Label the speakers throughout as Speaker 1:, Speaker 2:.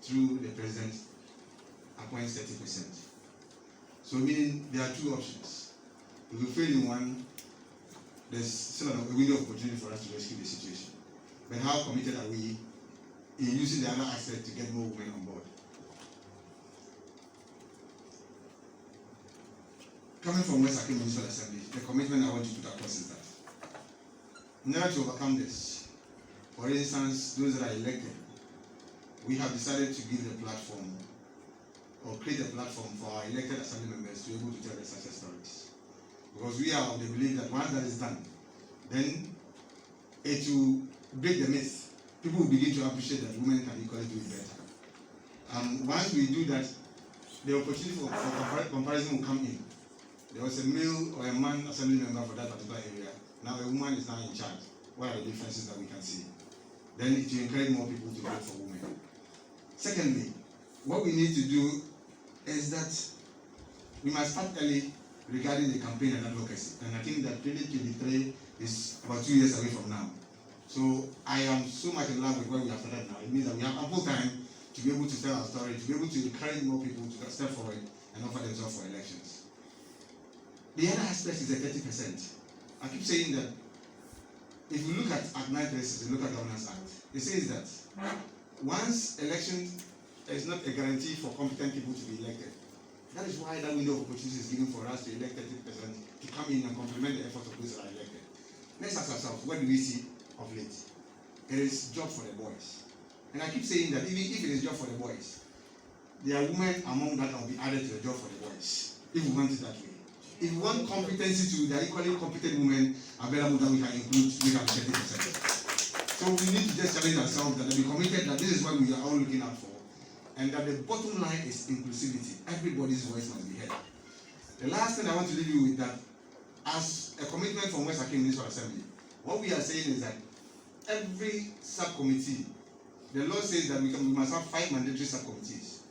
Speaker 1: through the president appoints 30%. So meaning there are two options. If we fail in one, there's still a window of opportunity for us to rescue the situation. But how committed are we in using the other aspect to get more women on board? Coming from West Akim Municipal Assembly, the commitment I want you to put across is that in order to overcome this, for instance, those that are elected, we have decided to give the platform or create a platform for our elected assembly members to be able to tell their success stories. Because we are of the belief that once that is done, then it will break the myth. People will begin to appreciate that women can equally do it better. Once we do that, the opportunity for comparison will come in. There was a male or a man assembly member for that particular area. Now a woman is now in charge. What are the differences that we can see? Then it will encourage more people to vote for women. Secondly, what we need to do is that we must start early regarding the campaign and advocacy. And I think that 2023 is about 2 years away from now. So I am so much in love with where we have started now. It means that we have ample time to be able to tell our story, to be able to encourage more people to step forward and offer themselves for elections. The other aspect is the 30%. I keep saying that if we look at Act 936, the Local Governance Act, it says that once election is not a guarantee for competent people to be elected. That is why that window of opportunity is given for us to elect 30% to come in and complement the efforts of those that are elected. Let's ask ourselves, what do we see of late? It is job for the boys. And I keep saying that even if it is job for the boys, there are women among that will be added to the job for the boys, if we want it that way. If we want competency to the equally competent women available that we can include, make up 30%. So we need to just challenge ourselves that we committed that this is what we are all looking out for. And that the bottom line is inclusivity. Everybody's voice must be heard. The last thing I want to leave you with that, as a commitment from West Akim Municipal Assembly, what we are saying is that every subcommittee, the law says that we must have 5 mandatory subcommittees: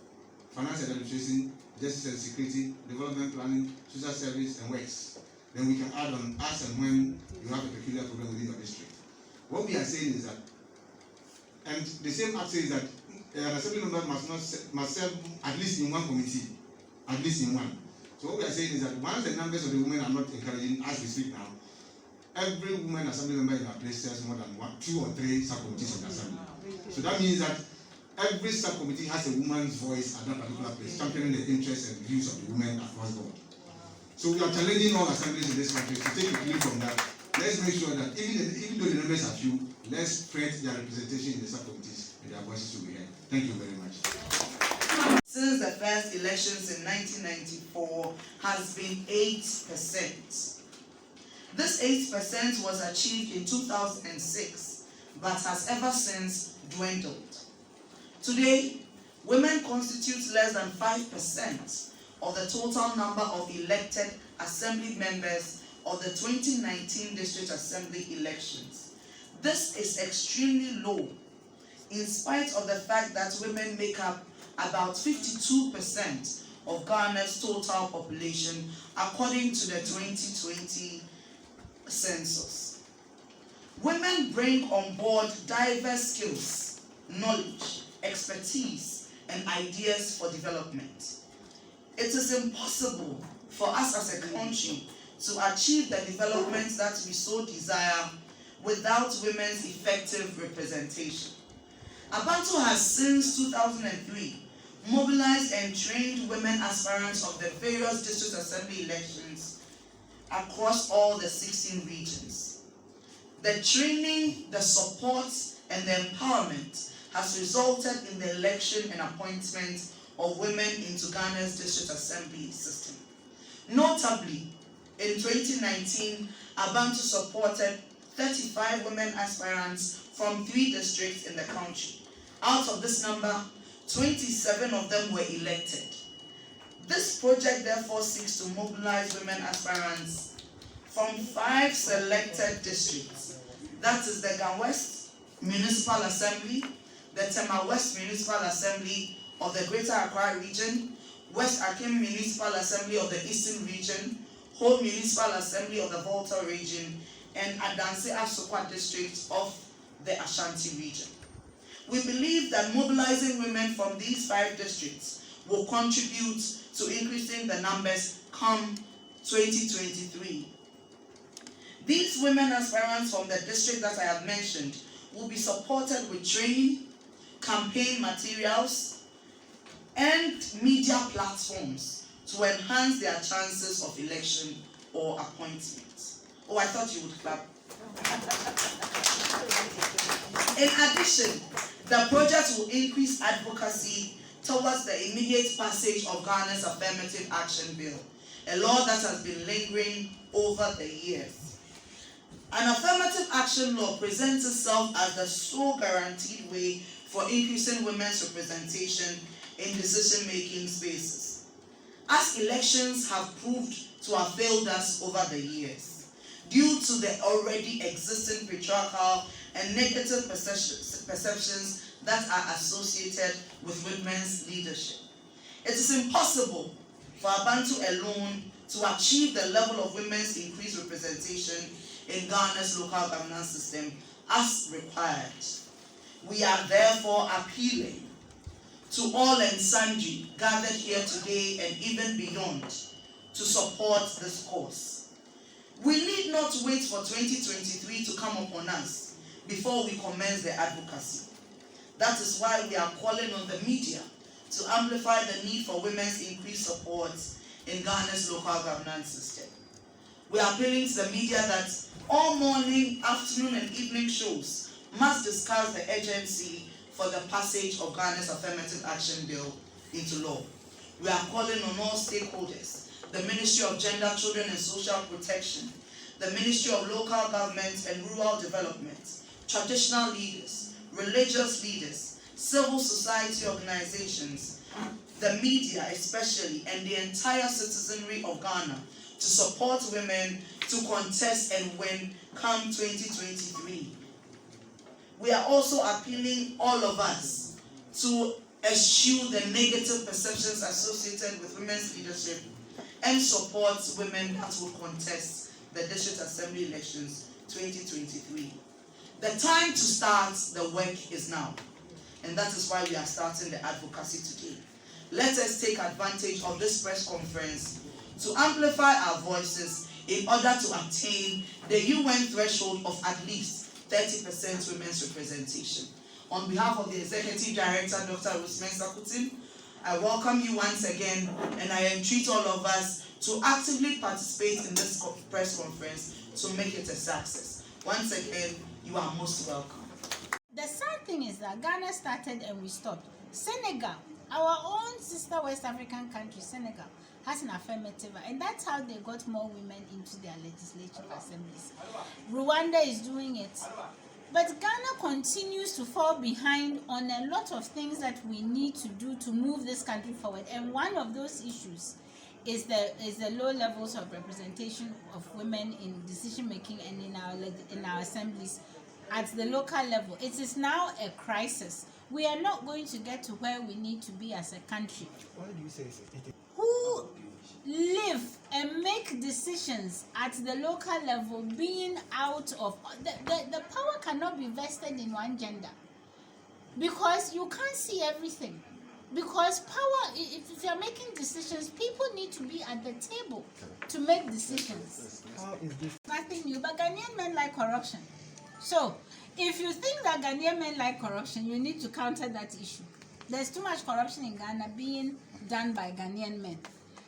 Speaker 1: finance and administration, justice and security, development planning, social service, and works. Then we can add on as and when you have a peculiar problem within your district. What we are saying is that, and the same act says that an assembly member must serve at least in one committee, at least in one. So what we are saying is that once the numbers of the women are not encouraging, as we speak now, every woman assembly member in our place serves more than 2 or 3 subcommittees of the assembly. So that means that every subcommittee has a woman's voice at that particular place, championing the interests and views of the women across the board. So we are challenging all assemblies in this country to take a clue from that. Let's make sure that even though the numbers are few, let's spread their representation in the subcommittees and their voices will be heard. Thank you very much.
Speaker 2: Since the first elections in 1994 has been 8%. This 8% was achieved in 2006, but has ever since dwindled. Today, women constitute less than 5% of the total number of elected assembly members of the 2019 District Assembly elections. This is extremely low, in spite of the fact that women make up about 52% of Ghana's total population, according to the 2020 census. Women bring on board diverse skills, knowledge, expertise, and ideas for development. It is impossible for us as a country to achieve the development that we so desire without women's effective representation. Abantu has since 2003 mobilized and trained women aspirants of the various district assembly elections across all the 16 regions. The training, the support, and the empowerment has resulted in the election and appointment of women into Ghana's district assembly system. Notably, in 2019, Abantu supported 35 women aspirants from 3 districts in the country. Out of this number, 27 of them were elected. This project therefore seeks to mobilize women aspirants from 5 selected districts. That is the Gan West Municipal Assembly, the Tema West Municipal Assembly of the Greater Accra Region, West Akim Municipal Assembly of the Eastern Region, Ho Municipal Assembly of the Volta Region, and Adanse Asokwa District of the Ashanti Region. We believe that mobilizing women from these 5 districts will contribute to increasing the numbers come 2023. These women aspirants from the district that I have mentioned will be supported with training, campaign materials, and media platforms to enhance their chances of election or appointment. Oh, I thought you would clap. In addition, the project will increase advocacy towards the immediate passage of Ghana's Affirmative Action Bill, a law that has been lingering over the years. An affirmative action law presents itself as the sole guaranteed way for increasing women's representation in decision-making spaces. As elections have proved to have failed us over the years, due to the already existing patriarchal and negative perceptions that are associated with women's leadership. It is impossible for Abantu alone to achieve the level of women's increased representation in Ghana's local governance system as required. We are therefore appealing to all and sundry gathered here today and even beyond to support this cause. We need not wait for 2023 to come upon us before we commence the advocacy. That is why we are calling on the media to amplify the need for women's increased support in Ghana's local governance system. We are appealing to the media that all morning, afternoon, and evening shows must discuss the urgency for the passage of Ghana's Affirmative Action Bill into law. We are calling on all stakeholders, the Ministry of Gender, Children and Social Protection, the Ministry of Local Government and Rural Development, traditional leaders, religious leaders, civil society organizations, the media especially, and the entire citizenry of Ghana to support women to contest and win come 2023. We are also appealing all of us to eschew the negative perceptions associated with women's leadership and support women that will contest the District Assembly elections 2023. The time to start the work is now, and that is why we are starting the advocacy today. Let us take advantage of this press conference to amplify our voices in order to attain the UN threshold of at least 30% women's representation. On behalf of the Executive Director, Dr. Rosemary Sakutin, I welcome you once again, and I entreat all of us to actively participate in this press conference to make it a success. Once again, you are most welcome.
Speaker 3: The sad thing is that Ghana started and we stopped. Senegal, our own sister West African country, Senegal, has an affirmative, and that's how they got more women into their legislative assemblies. Rwanda is doing it. But Ghana continues to fall behind on a lot of things that we need to do to move this country forward. And one of those issues is the low levels of representation of women in decision making and in our assemblies at the local level. It is now a crisis. We are not going to get to where we need to be as a country.
Speaker 4: Why do you say so?
Speaker 3: Who live and make decisions at the local level, being out of the power cannot be vested in one gender, because you can't see everything. Because power, if you're making decisions, people need to be at the table to make decisions.
Speaker 4: How is this?
Speaker 3: Nothing new, but Ghanaian men like corruption. So, if you think that Ghanaian men like corruption, you need to counter that issue. There's too much corruption in Ghana being done by Ghanaian men.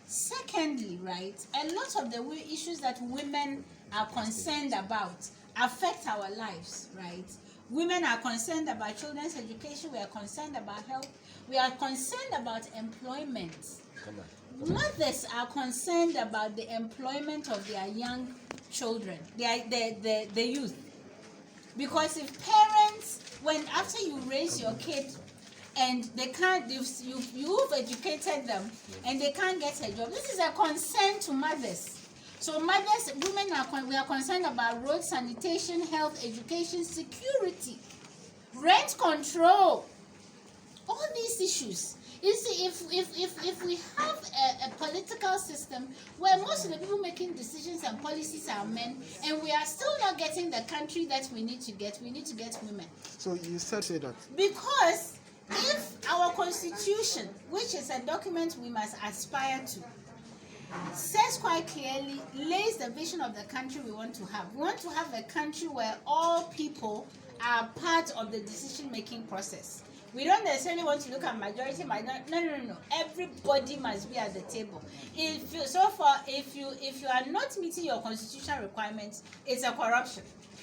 Speaker 3: Secondly, right, a lot of the issues that women are concerned about affect our lives, right? Women are concerned about children's education, we are concerned about health, we are concerned about employment. Mothers are concerned about the employment of their young children, the youth. Because if parents, after you raise your kid and they can't, you've educated them and they can't get a job, this is a concern to mothers. So mothers, we are concerned about road sanitation, health, education, security, rent control, all these issues. You see, if we have a political system where most of the people making decisions and policies are men, and we are still not getting the country that we need to get women.
Speaker 4: So you said say that.
Speaker 3: Because if our constitution, which is a document we must aspire to, says quite clearly, lays the vision of the country we want to have. We want to have a country where all people are part of the decision-making process. We don't necessarily want to look at majority, minority. No. Everybody must be at the table. If you are not meeting your constitutional requirements, it's a corruption.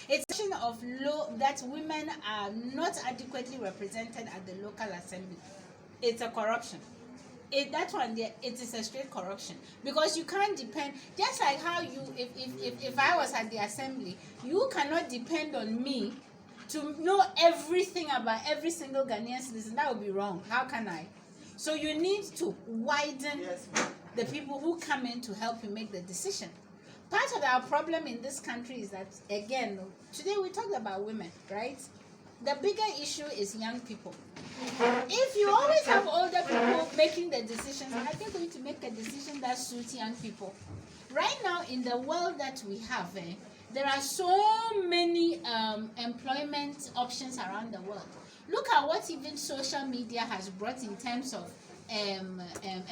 Speaker 3: It's a question of law that women are not adequately represented at the local assembly. It's a corruption. That one there, it is a straight corruption, because you can't depend, just like how you, if I was at the assembly, you cannot depend on me to know everything about every single Ghanaian citizen. That would be wrong. How can I? So you need to widen the people who come in to help you make the decision. Part of our problem in this country is that, again, today we talked about women, right? The bigger issue is young people. If you always have older people making the decisions, are they going to make a decision that suits young people? Right now, in the world that we have, there are so many employment options around the world. Look at what even social media has brought in terms of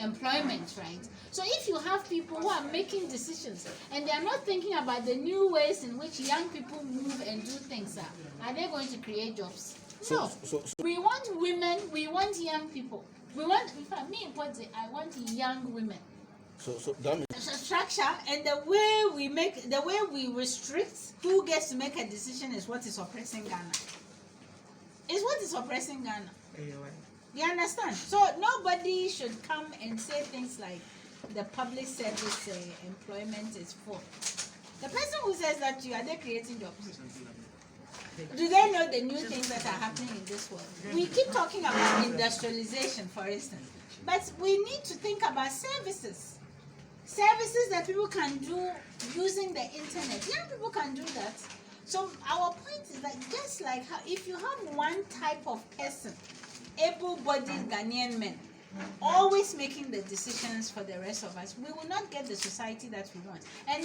Speaker 3: employment, right? So if you have people who are making decisions and they are not thinking about the new ways in which young people move and do things, are they going to create jobs? No. So we want women, we want young people. We want, in fact, I want young women.
Speaker 4: So that means
Speaker 3: Structure, and the way we restrict who gets to make a decision is what is oppressing Ghana. Is what is oppressing Ghana. You understand? So nobody should come and say things like the public service employment is full. The person who says that to you, are they creating jobs? Do they know the new things that are happening in this world? We keep talking about industrialization, for instance, but we need to think about services. Services that people can do using the internet. Young people can do that. So our point is that just like how if you have one type of person, able-bodied Ghanaian men, always making the decisions for the rest of us, we will not get the society that we want. And